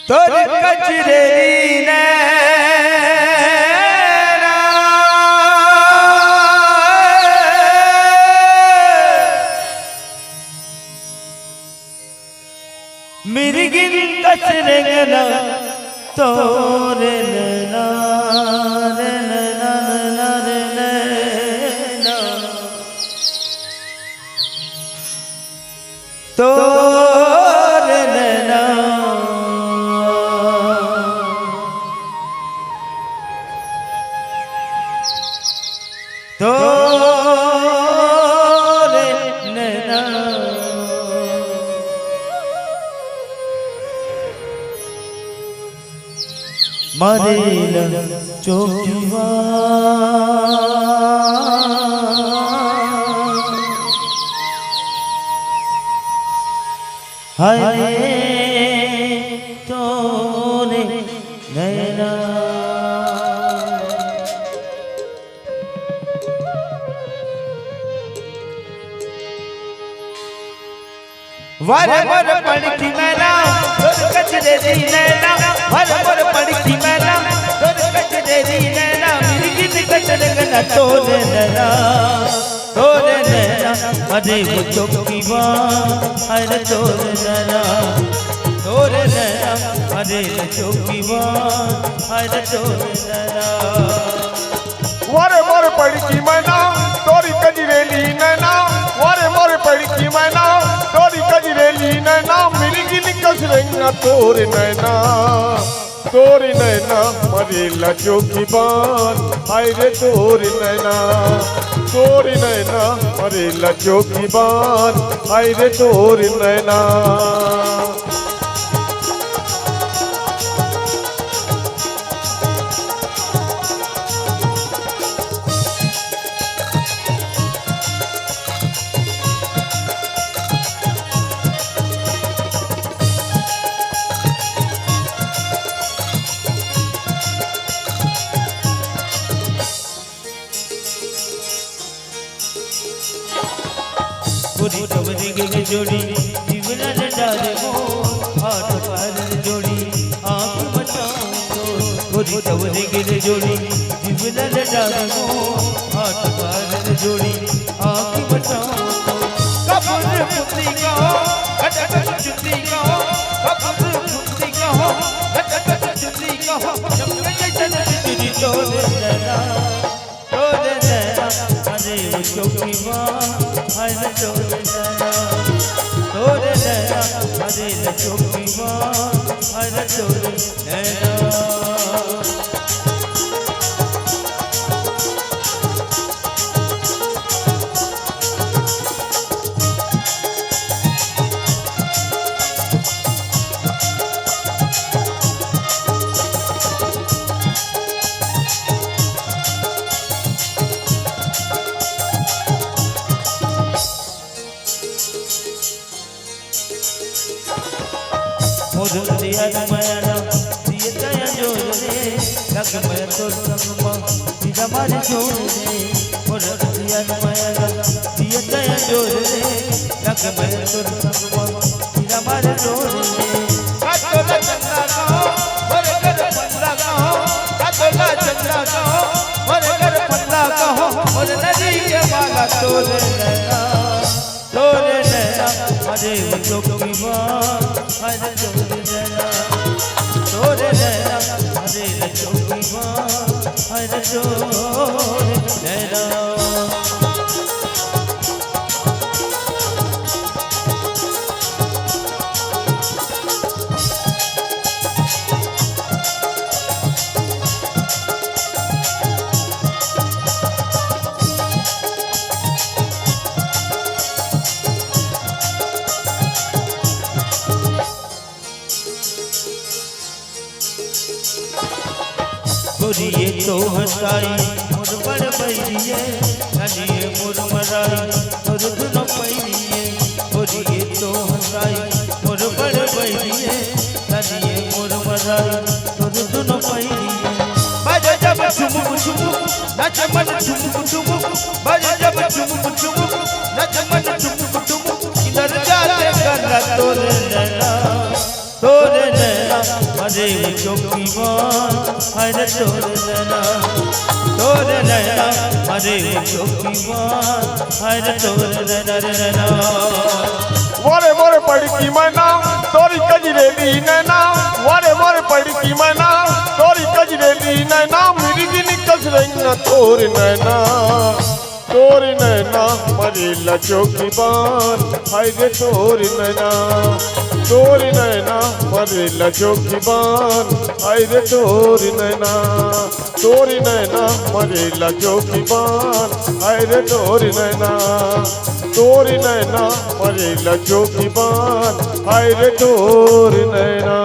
तोर कजरेरी नैना मिर्गिन कसरेगना तोर नैना तोर नैना तोर नैना मारेला चौकीवा हाय तोरे नैना वर वर पड़ती मैना तोर कजरेरी नैना वर वर पड़ती मैना तोर कजरेरी नैना मिर्गिन कसरेगना तोरे नैना तोरे नैना अरे वो चौकीवा अरे तोरे नैना तोरे नैना अरे चौकीवा अरे तोरे नैना वारे मोर पड़की मैना तोरी कजरेली नैना वारे मोर पड़की मैना तोरी कजरेली नैना मिर्गिन कसरेगना तोरे नैना मरेला चौकीबान हाय रे तोरी नैना मरेला चौकीबान हाय रे तोरी नैना पूरी कवरी के जोड़ी जीवना डाले वो हाथ पैर जोड़ी आँख बचाओ तो पूरी कवरी के जोड़ी जीवना डाले वो हाथ पैर जोड़ी आँख बचाओ तो कपूर पुत्री का हो कटक चुत्री का हो कपूर पुत्री का हो कटक चुत्री का हो चमके जैसे तेरी तोरे नैना अरे वो चौकीवा अरे तोरे नैना अरे चौकीवा अरे तोरे नैना मोर दिया माया दिए दया जोरे लग मैं तो संगमा दिया मारे जोरे मोर दिया माया दिए दया जोरे लग मैं तो संगमा दिया मारे जोरे काटोला चंद्रा का मोर घर पंडा का काटोला चंद्रा का मोर घर पंडा का मोर नदी के बाला तोरे नैना अरे वो चौकीवा अरे तोरे नैना अरे चौकीवा अरे तोरे नैना गोरिये तो हंसाई मोर बड़ बैरिये ननिये मोर मराई मोर दुनो पैरिये गोरिये तो हंसाई मोर बड़ बैरिये ननिये मोर मराई मोर दुनो पैरिये बज जब झुमुक झुमुक नच मन झुमुक झुमुक बज जब झुमुक झुमुक नच मन झुमुक झुमुक इधर जाते कर तोरे नैना मरे वो चौकीवान हर तोर नैना मरे वो चौकीवान हर तोर नैना वारे मोरे पड़की मैना तोरी कजरेली नैना वारे मोरे पड़की मैना तोरी कजरेली नैना मेरी दिल कस रंग तोर नैना मरेला चौकीबान हाय रे तोर नैना मरेला चौकीबान हाय रे तोर नैना मरेला चौकीबान हाय रे तोर नैना मरेला चौकीबान हाय रे तोर नैना